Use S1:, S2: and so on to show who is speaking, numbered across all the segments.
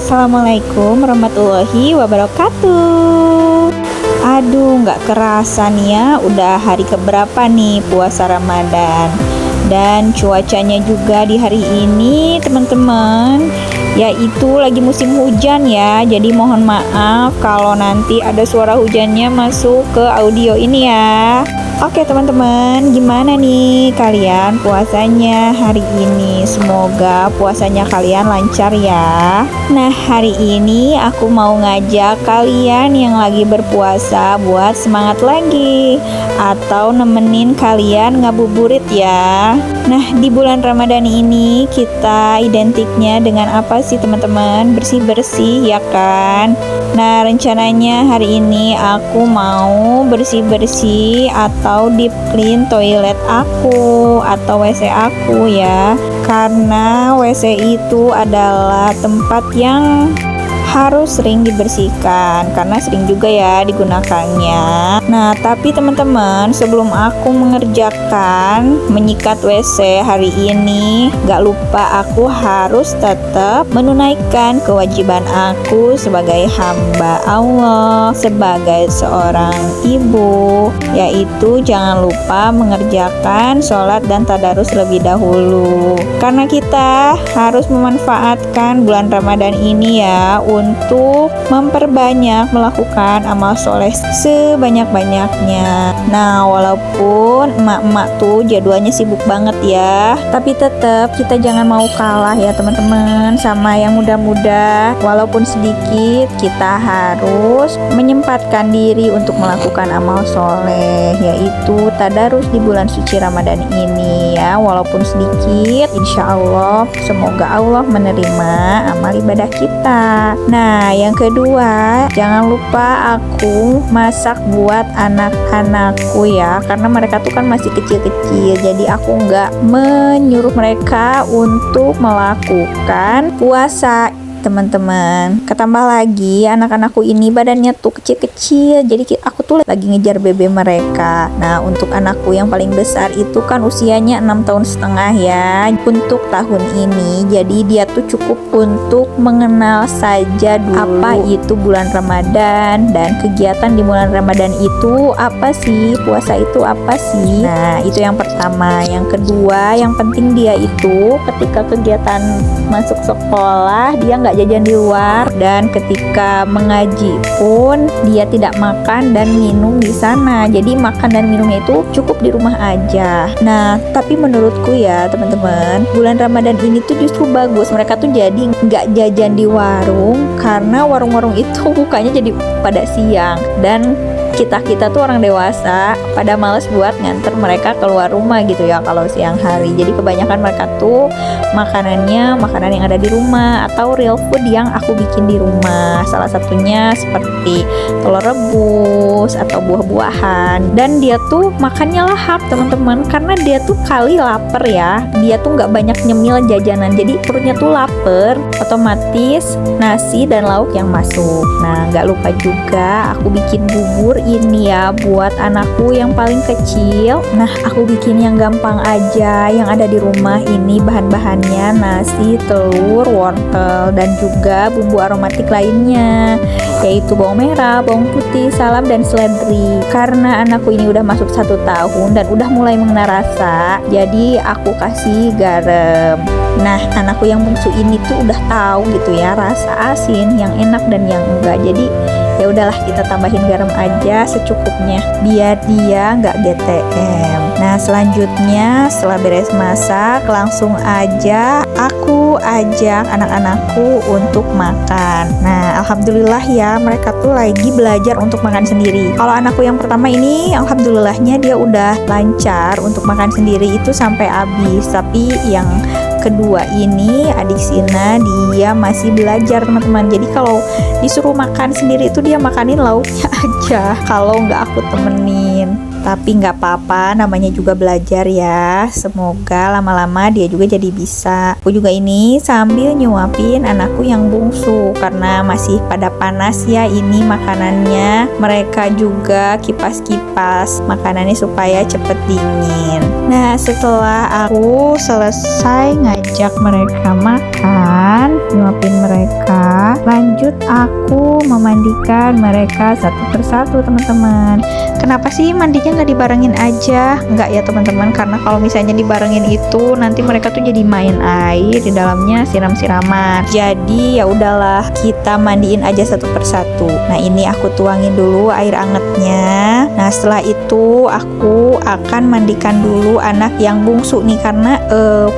S1: Assalamualaikum warahmatullahi wabarakatuh. Aduh, nggak kerasa nih ya, udah hari keberapa nih puasa Ramadan. Dan cuacanya juga di hari ini teman-teman, yaitu lagi musim hujan ya. Jadi mohon maaf kalau nanti ada suara hujannya masuk ke audio ini ya. Oke teman-teman, gimana nih kalian puasanya hari ini? Semoga puasanya kalian lancar ya. Nah, hari ini aku mau ngajak kalian yang lagi berpuasa buat semangat lagi, atau nemenin kalian ngabuburit ya. Nah, di bulan Ramadan ini kita identiknya dengan apa sih teman-teman? Bersih-bersih ya kan? Nah, rencananya hari ini aku mau bersih-bersih atau deep clean toilet aku atau WC aku ya. Karena WC itu adalah tempat yang harus sering dibersihkan karena sering juga ya digunakannya. Nah, tapi teman-teman, sebelum aku mengerjakan menyikat WC hari ini, gak lupa aku harus tetap menunaikan kewajiban aku sebagai hamba Allah, sebagai seorang ibu, yaitu jangan lupa mengerjakan sholat dan tadarus lebih dahulu. Karena kita harus memanfaatkan bulan Ramadan ini ya untuk memperbanyak melakukan amal soleh sebanyak-banyaknya. Nah, walaupun emak-emak tuh jadwalnya sibuk banget ya, tapi tetap kita jangan mau kalah ya teman-teman sama yang muda-muda. Walaupun sedikit, kita harus menyempatkan diri untuk melakukan amal soleh, yaitu tadarus di bulan suci Ramadan ini ya. Walaupun sedikit, insya Allah semoga Allah menerima amal ibadah kita. Nah, yang kedua, jangan lupa aku masak buat anak-anakku ya, karena mereka tuh kan masih kecil-kecil. Jadi aku nggak menyuruh mereka untuk melakukan puasa teman-teman. Ketambah lagi anak-anakku ini badannya tuh kecil-kecil, jadi aku tuh lagi ngejar BB mereka. Nah, untuk anakku yang paling besar itu kan usianya 6,5 tahun ya untuk tahun ini. Jadi dia tuh cukup untuk mengenal saja dulu apa itu bulan Ramadan dan kegiatan di bulan Ramadan itu apa sih, puasa itu apa sih. Nah, itu yang pertama. Yang kedua, yang penting dia itu ketika kegiatan masuk sekolah dia nggak jajan di luar, dan ketika mengaji pun dia tidak makan dan minum di sana. Jadi makan dan minumnya itu cukup di rumah aja. Nah, tapi menurutku ya teman-teman, bulan Ramadan ini tuh justru bagus. Mereka tuh jadi nggak jajan di warung karena warung-warung itu bukanya jadi pada siang, dan kita tuh orang dewasa pada males buat nganter mereka keluar rumah gitu ya kalau siang hari. Jadi kebanyakan mereka tuh makanannya makanan yang ada di rumah atau real food yang aku bikin di rumah. Salah satunya seperti telur rebus atau buah-buahan. Dan dia tuh makannya lahap teman-teman, karena dia tuh kali lapar ya. Dia tuh nggak banyak nyemil jajanan, jadi perutnya tuh lapar, otomatis nasi dan lauk yang masuk. Nah, nggak lupa juga aku bikin bubur ini ya buat anakku yang paling kecil. Nah, aku bikin yang gampang aja, yang ada di rumah ini bahan-bahannya nasi, telur, wortel, dan juga bumbu aromatik lainnya, yaitu bawang merah, bawang putih, salam, dan seledri. Karena anakku ini udah masuk 1 tahun dan udah mulai mengenal rasa, jadi aku kasih garam. Nah, anakku yang bungsu ini tuh udah tahu gitu ya rasa asin, yang enak dan yang enggak. Jadi ya udahlah, kita tambahin garam aja secukupnya biar dia nggak GTM. Nah, selanjutnya setelah beres masak, langsung aja aku ajak anak-anakku untuk makan. Nah, alhamdulillah ya, mereka tuh lagi belajar untuk makan sendiri. Kalau anakku yang pertama ini, alhamdulillahnya dia udah lancar untuk makan sendiri itu sampai habis. Tapi yang kedua ini, adik Sina, dia masih belajar teman-teman. Jadi kalau disuruh makan sendiri itu dia makanin lauknya aja kalau nggak aku temenin. Tapi nggak apa-apa, namanya juga belajar ya. Semoga lama-lama dia juga jadi bisa. Aku juga ini sambil nyuapin anakku yang bungsu karena masih pada panas ya ini makanannya. Mereka juga kipas-kipas makanannya supaya cepet dingin. Nah, setelah aku selesai ngajak mereka makan, nyuapin mereka, lanjut aku memandikan mereka satu persatu teman-teman. Kenapa sih mandinya nggak dibarengin aja? Nggak ya teman-teman, karena kalau misalnya dibarengin itu nanti mereka tuh jadi main air di dalamnya, siram-siraman. Jadi ya udahlah, kita mandiin aja satu persatu. Nah, ini aku tuangin dulu air angetnya. Nah, setelah itu aku akan mandikan dulu anak yang bungsu nih karena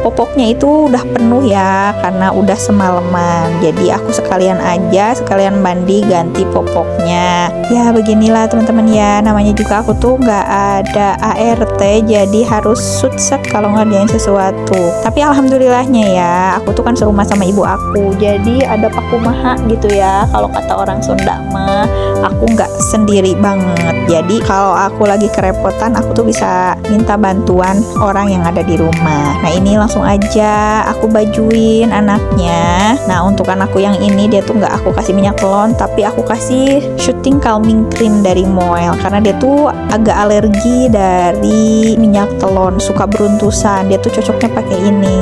S1: popoknya itu udah penuh ya karena udah semalaman. Jadi aku sekalian mandi ganti popoknya. Ya beginilah teman-teman ya, namanya juga aku tuh nggak ada ART, jadi harus sutset kalau ngerjain sesuatu. Tapi alhamdulillahnya ya, aku tuh kan serumah sama ibu aku, jadi ada pakumaha gitu ya. Kalau kata orang Sunda mah, aku nggak sendiri banget. Jadi kalau aku lagi kerepotan, aku tuh bisa minta bantuan orang yang ada di rumah. Nah, ini langsung aja aku bajuin anaknya. Nah, untuk anakku yang ini dia tuh nggak aku kasih minyak telon, tapi aku kasih shooting calming cream dari Moel karena dia tuh agak alergi dari minyak telon, suka beruntusan. Dia tuh cocoknya pakai ini.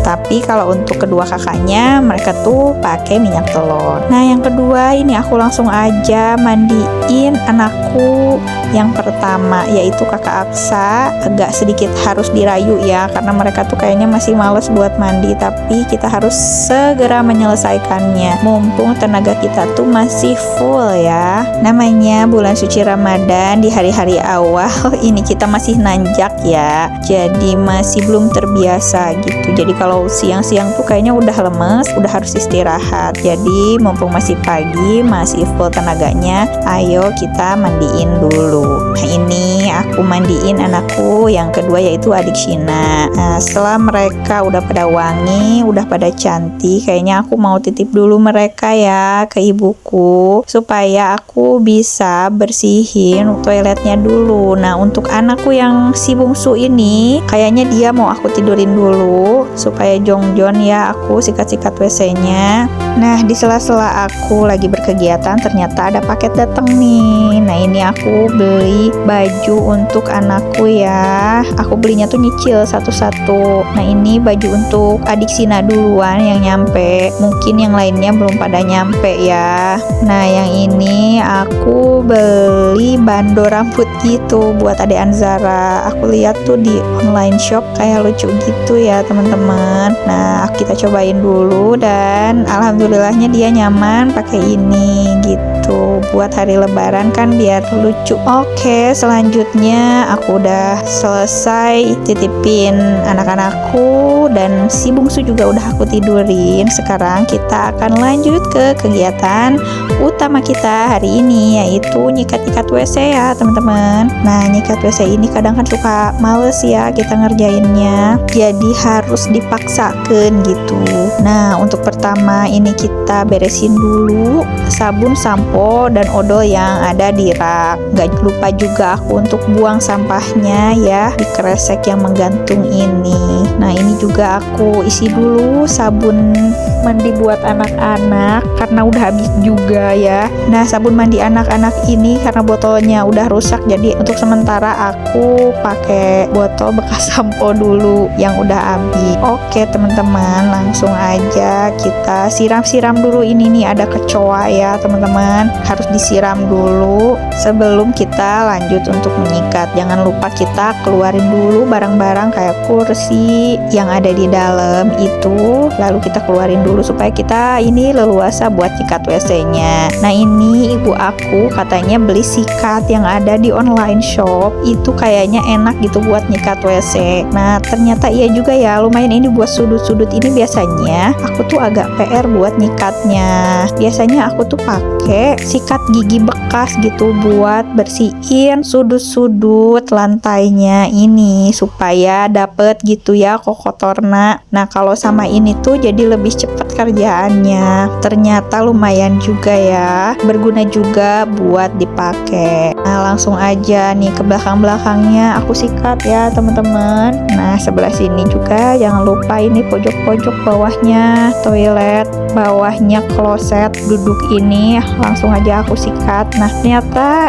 S1: Tapi kalau untuk kedua kakaknya, mereka tuh pakai minyak telon. Nah, yang kedua ini aku langsung aja mandiin anakku yang pertama, yaitu kakak Aksa. Agak sedikit harus dirayu ya, karena mereka tuh kayaknya masih males buat mandi. Tapi kita harus segera menyelesaikannya, mumpung tenaga kita tuh masih full ya. Namanya bulan suci Ramadan, di hari-hari awal ini kita masih nanjak ya, jadi masih belum terbiasa gitu. Jadi kalau siang-siang tuh kayaknya udah lemes, udah harus istirahat. Jadi mumpung masih pagi, masih full tenaganya, ayo kita mandiin dulu. Nah, ini aku mandiin anakku yang kedua, yaitu adik Shina. Nah, setelah mereka udah pada wangi, udah pada cantik, kayaknya aku mau titip dulu mereka ya ke ibuku supaya aku bisa bersihin toiletnya dulu. Nah, untuk anakku yang si bungsu ini, kayaknya dia mau aku tidurin dulu supaya jongjon ya, aku sikat-sikat WC-nya. Nah, di sela-sela aku lagi berkegiatan, ternyata ada paket datang nih. Nah, ini aku beli baju untuk anakku ya. Aku belinya tuh nyicil satu-satu. Nah, ini baju untuk adik Sina duluan yang nyampe. Mungkin yang lainnya belum pada nyampe ya. Nah, yang ini aku beli bando rambut gitu buat adik Anzara. Aku lihat tuh di online shop kayak lucu gitu ya teman-teman. Nah, kita cobain dulu dan alhamdulillahnya dia nyaman pakai ini gitu. Buat hari lebaran kan biar lucu. Oke, selanjutnya aku udah selesai titipin anak-anakku dan si bungsu juga udah aku tidurin. Sekarang kita akan lanjut ke kegiatan utama kita hari ini, yaitu nyikat-nyikat WC ya teman-teman. Nah, nyikat WC ini kadang kan suka males ya kita ngerjainnya, jadi harus dipaksakan gitu. Nah, untuk pertama ini kita beresin dulu sabun, sampo, dan odol yang ada di rak. Gak lupa juga aku untuk buang sampahnya ya di kresek yang menggantung ini. Nah, ini juga aku isi dulu sabun mandi buat anak-anak karena udah habis juga ya. Nah, sabun mandi anak-anak ini karena botolnya udah rusak, jadi untuk sementara aku pakai botol bekas sampo dulu yang udah habis. Oke teman-teman, langsung aja kita siram-siram dulu. Ini nih ada kecoa ya teman-teman, harus disiram dulu sebelum kita lanjut untuk menyikat. Jangan lupa kita keluarin dulu barang-barang kayak kursi yang ada di dalam itu, lalu kita keluarin dulu supaya kita ini leluasa buat nyikat WC-nya. Nah, ini ibu aku katanya beli sikat yang ada di online shop itu kayaknya enak gitu buat nyikat WC. Nah, ternyata iya juga ya, lumayan ini buat sudut-sudut ini. Biasanya aku tuh agak PR buat nyikatnya. Biasanya aku tuh pakai pakai sikat gigi bekas gitu buat bersihin sudut-sudut lantainya ini supaya dapet gitu ya kotorna. Nah kalau sama ini tuh jadi lebih cepat kerjaannya. Ternyata lumayan juga ya, berguna juga buat dipakai. Nah langsung aja nih ke belakang-belakangnya aku sikat ya teman-teman. Nah sebelah sini juga jangan lupa ini pojok-pojok bawahnya toilet, bawahnya kloset duduk ini langsung aja aku sikat. Nah ternyata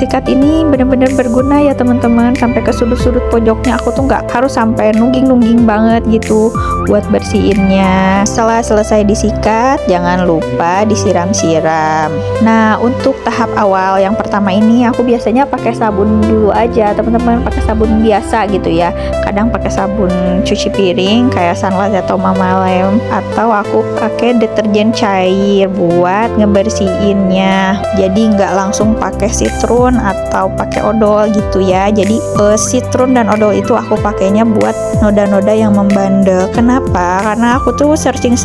S1: sikat ini benar-benar berguna ya teman-teman, sampai ke sudut-sudut pojoknya. Aku tuh nggak harus sampai nungging-nungging banget gitu buat bersihinnya. Setelah selesai disikat jangan lupa disiram-siram. Nah untuk tahap awal yang pertama ini aku biasanya pakai sabun dulu aja teman-teman, pakai sabun biasa gitu ya. Kadang pakai sabun cuci piring kayak Sunlight atau Mama Lem, atau aku pakai deterjen cair buat ngebersihinnya. Jadi nggak langsung pakai citron atau pakai odol gitu ya. Jadi citron dan odol itu aku pakainya buat noda-noda yang membandel. Kenapa? Karena aku tuh searching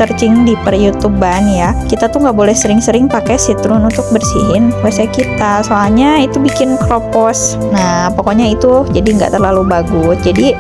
S1: di per YouTubean ya, kita tuh nggak boleh sering-sering pakai citron untuk bersihin WC kita, soalnya itu bikin kropos. Nah pokoknya itu jadi nggak terlalu bagus. Jadi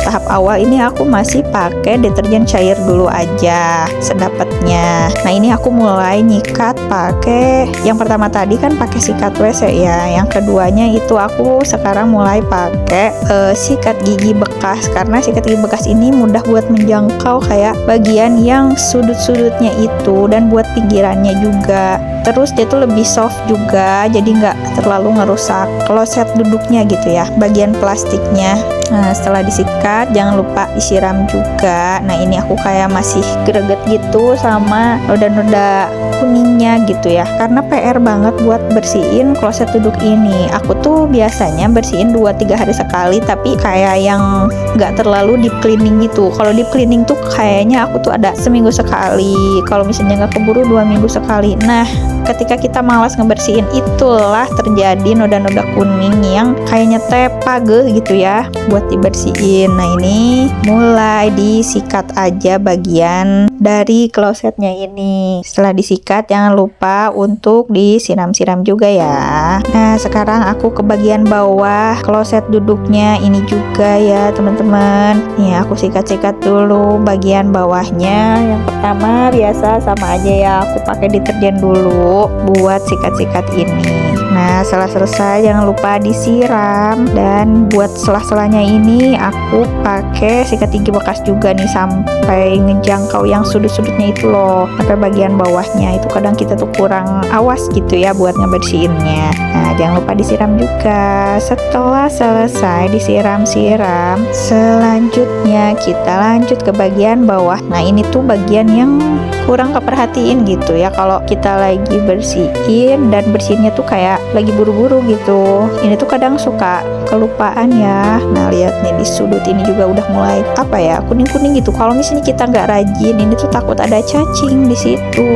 S1: tahap awal ini aku masih pakai deterjen cair dulu aja sedapatnya. Nah ini aku mulai nyikat pakai yang pertama tadi kan pakai sikat WC ya, yang keduanya itu aku sekarang mulai pakai sikat gigi bekas, karena sikat gigi bekas ini mudah buat menjangkau kayak bagian yang sudut-sudutnya itu dan buat pinggirannya juga. Terus dia tuh lebih soft juga, jadi nggak terlalu ngerusak kloset duduknya gitu ya, bagian plastiknya. Nah setelah disikat jangan lupa disiram juga. Nah ini aku kayak masih greget gitu sama noda-noda kuningnya gitu ya, karena PR banget buat bersihin kloset duduk ini. Aku tuh biasanya bersihin 2-3 hari sekali, tapi kayak yang nggak terlalu deep cleaning gitu. Kalau deep cleaning tuh kayaknya aku tuh ada seminggu sekali, kalau misalnya nggak keburu 2 minggu sekali. Nah ketika kita malas ngebersihin, itulah terjadi noda-noda kuning yang kayaknya teh pageh gitu ya buat dibersihin. Nah ini mulai disikat aja bagian dari klosetnya ini. Setelah disikat jangan lupa untuk disiram-siram juga ya. Nah sekarang aku ke bagian bawah kloset duduknya ini juga ya teman-teman. Nih aku sikat-sikat dulu bagian bawahnya. Yang pertama biasa sama aja ya, aku pakai deterjen dulu buat sikat-sikat ini. Nah setelah selesai jangan lupa disiram, dan buat selah-selahnya ini aku pakai sikat gigi bekas juga nih sampai ngejangkau yang sudut-sudutnya itu loh, sampai bagian bawahnya. Itu kadang kita tuh kurang awas gitu ya buat ngebersihinnya. Nah jangan lupa disiram juga. Setelah selesai disiram-siram, selanjutnya kita lanjut ke bagian bawah. Nah ini tuh bagian yang kurang keperhatiin gitu ya kalau kita lagi bersihin, dan bersihinnya tuh kayak lagi buru-buru gitu. Ini tuh kadang suka kelupaan ya. Nah lihat nih di sudut ini juga udah mulai apa ya, kuning-kuning gitu. Kalau misalnya kita nggak rajin, ini tuh takut ada cacing di situ.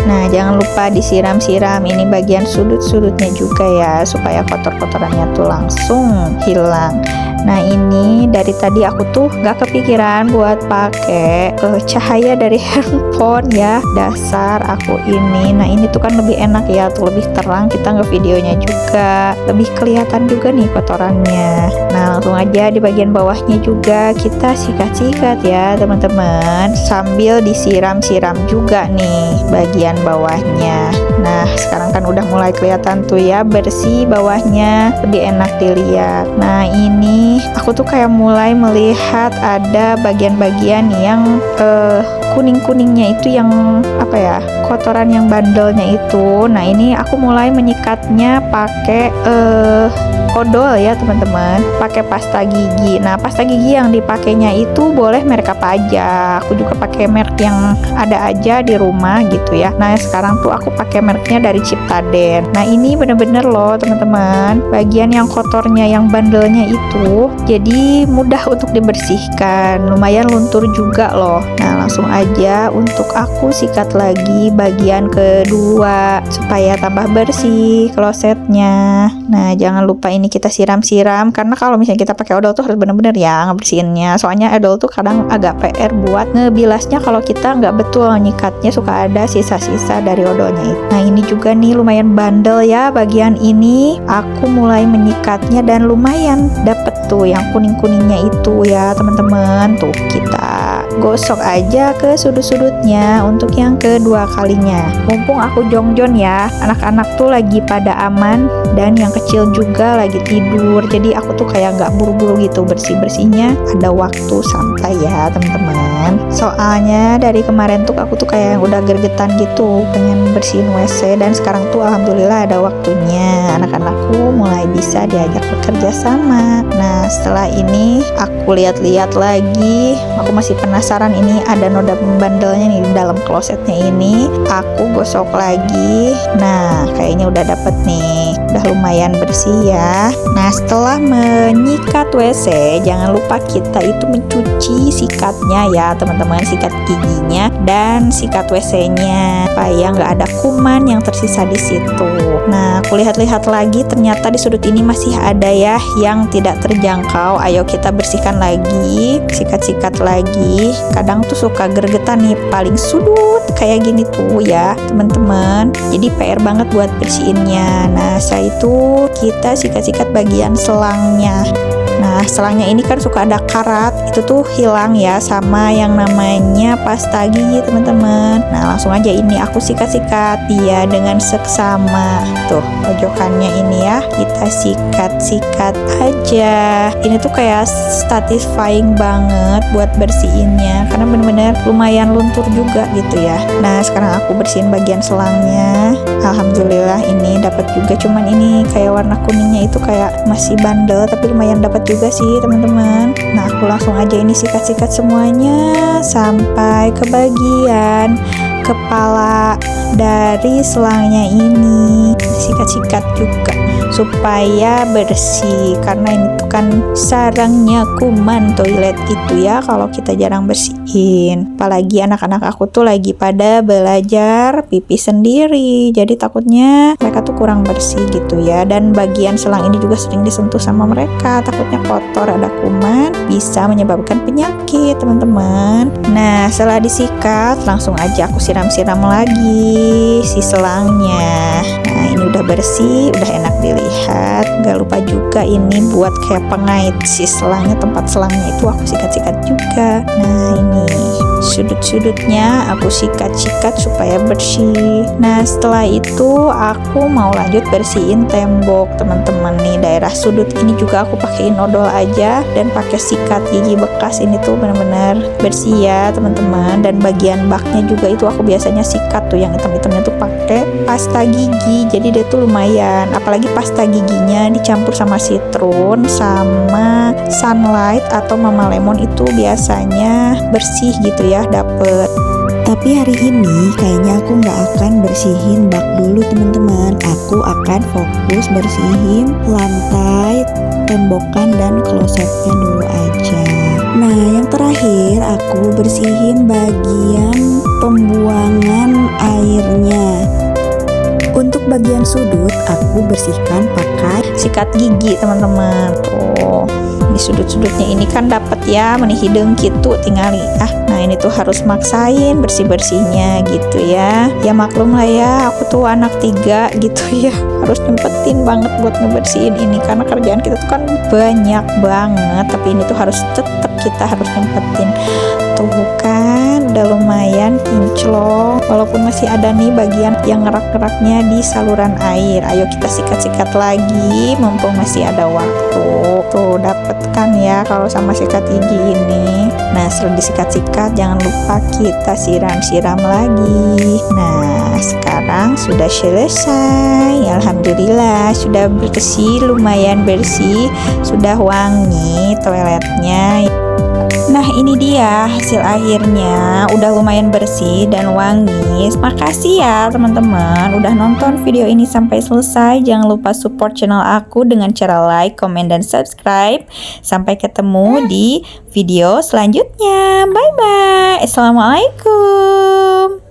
S1: Nah jangan lupa disiram-siram ini bagian sudut-sudutnya juga ya, supaya kotor-kotorannya tuh langsung hilang. Nah ini dari tadi aku tuh gak kepikiran buat pakai cahaya dari handphone ya, dasar aku ini. Nah ini tuh kan lebih enak ya, tuh lebih terang, kita nge-videonya juga lebih kelihatan juga nih kotorannya. Nah langsung aja di bagian bawahnya juga kita sikat-sikat ya teman-teman, sambil disiram-siram juga nih bagian bawahnya. Nah sekarang kan udah mulai kelihatan tuh ya bersih bawahnya, lebih enak dilihat. Nah ini aku tuh kayak mulai melihat ada bagian-bagian yang kuning-kuningnya itu yang apa ya, kotoran yang bandelnya itu. Nah ini aku mulai menyikatnya pakai odol ya teman-teman, pakai pasta gigi. Nah pasta gigi yang dipakainya itu boleh merek apa aja, aku juga pakai merek yang ada aja di rumah gitu ya. Nah sekarang tuh aku pakai mereknya dari Ciptaden. Nah ini bener-bener loh teman-teman, bagian yang kotornya yang bandelnya itu jadi mudah untuk dibersihkan, lumayan luntur juga loh. Nah langsung aja untuk aku sikat lagi bagian kedua supaya tambah bersih klosetnya. Nah, jangan lupa ini kita siram-siram, karena kalau misalnya kita pakai odol tuh harus bener-bener ya ngebersihinnya. Soalnya odol tuh kadang agak PR buat ngebilasnya kalau kita nggak betul nyikatnya, suka ada sisa-sisa dari odolnya itu. Nah, ini juga nih lumayan bandel ya bagian ini. Aku mulai menyikatnya dan lumayan dapet tuh yang kuning-kuningnya itu ya teman-teman. Tuh kita gosok aja ke sudut-sudutnya untuk yang kedua kalinya. Mumpung aku jongjon ya, anak-anak tuh lagi pada aman dan yang kecil juga lagi tidur, jadi aku tuh kayak nggak buru-buru gitu bersih-bersihnya, ada waktu santai ya teman-teman. Soalnya dari kemarin tuh aku tuh kayak udah gergetan gitu pengen bersihin WC, dan sekarang tuh alhamdulillah ada waktunya. Anak-anakku mulai bisa diajak bekerja sama. Nah, setelah ini aku lihat-lihat lagi, aku masih penasaran ini ada noda pembandelnya nih di dalam klosetnya ini. Aku gosok lagi. Nah, kayaknya udah dapet nih, udah lumayan bersih ya. Nah, setelah menyikat WC, jangan lupa kita itu mencuci sikatnya ya teman-teman, sikat giginya dan sikat WC-nya supaya nggak ada kuman yang tersisa di situ. Nah, aku lihat-lihat lagi, ternyata di sudut ini masih ada ya yang tidak terjangkau. Ayo kita bersihkan lagi, sikat-sikat lagi. Kadang tuh suka gergetan nih paling sudut kayak gini tuh ya teman-teman, jadi PR banget buat bersihinnya. Nah, setelah itu kita sikat-sikat bagian selangnya. Nah, selangnya ini kan suka ada karat, itu tuh hilang ya sama yang namanya pasta gigi teman-teman. Nah, langsung aja ini aku sikat-sikat dia dengan seksama. Tuh, pojokannya ini ya, kita sikat-sikat aja. Ini tuh kayak satisfying banget buat bersihinnya, karena bener-bener lumayan luntur juga gitu ya. Nah, sekarang aku bersihin bagian selangnya. Alhamdulillah ini dapat juga, cuman ini kayak warna kuningnya itu kayak masih bandel, tapi lumayan dapat juga sih teman-teman. Nah, aku langsung aja ini sikat-sikat semuanya sampai ke bagian kepala dari selangnya ini, sikat-sikat juga supaya bersih, karena ini tuh kan sarangnya kuman toilet itu ya kalau kita jarang bersihin. Apalagi anak-anak aku tuh lagi pada belajar pipis sendiri, jadi takutnya mereka tuh kurang bersih gitu ya. Dan bagian selang ini juga sering disentuh sama mereka, takutnya kotor, ada kuman, bisa menyebabkan penyakit teman-teman. Nah, setelah disikat langsung aja aku siram-siram lagi si selangnya. Nah, ini udah bersih, udah enak dilihat. Gak lupa juga ini buat kayak pengait si selangnya, tempat selangnya itu aku sikat-sikat juga. Nah, ini sudut-sudutnya aku sikat-sikat supaya bersih. Nah, setelah itu aku mau lanjut bersihin tembok teman-teman. Nih daerah sudut ini juga aku pakein odol aja dan pakai sikat gigi bekas. Ini tuh benar-benar bersih ya teman-teman. Dan bagian baknya juga itu aku biasanya sikat tuh, yang hitam-hitamnya tuh pakai pasta gigi, jadi dia tuh lumayan. Apalagi pasta giginya dicampur sama citrun sama sunlight atau mama lemon, itu biasanya bersih gitu ya, dapet.
S2: Tapi hari ini kayaknya aku nggak akan bersihin bak dulu teman-teman. Aku akan fokus bersihin lantai, tembokan, dan klosetnya dulu aja. Nah, yang terakhir aku bersihin bagian pembuangan airnya. Untuk bagian sudut aku bersihkan pakai
S1: sikat gigi teman-teman. Tuh, di sudut-sudutnya ini kan dapat ya meni hidung gitu, tinggal nah ini tuh harus maksain bersih-bersihnya gitu ya. Ya maklum lah ya, aku tuh anak 3 gitu ya, harus nyempetin banget buat ngebersihin ini karena kerjaan kita tuh kan banyak banget, tapi ini tuh harus tetap kita harus nyempetin. Tuh kan udah lumayan kinclong, walaupun masih ada nih bagian yang ngerak-ngeraknya di saluran air. Ayo kita sikat-sikat lagi mumpung masih ada waktu. Tuh dapet kan ya kalau sama sikat gigi ini. Nah, setelah disikat-sikat jangan lupa kita siram-siram lagi. Nah, sekarang sudah selesai. Alhamdulillah sudah bersih, lumayan bersih, sudah wangi toiletnya. Nah, ini dia hasil akhirnya, udah lumayan bersih dan wangi. Makasih ya teman-teman udah nonton video ini sampai selesai. Jangan lupa support channel aku dengan cara like, comment, dan subscribe. Sampai ketemu di video selanjutnya. Bye bye. Assalamualaikum.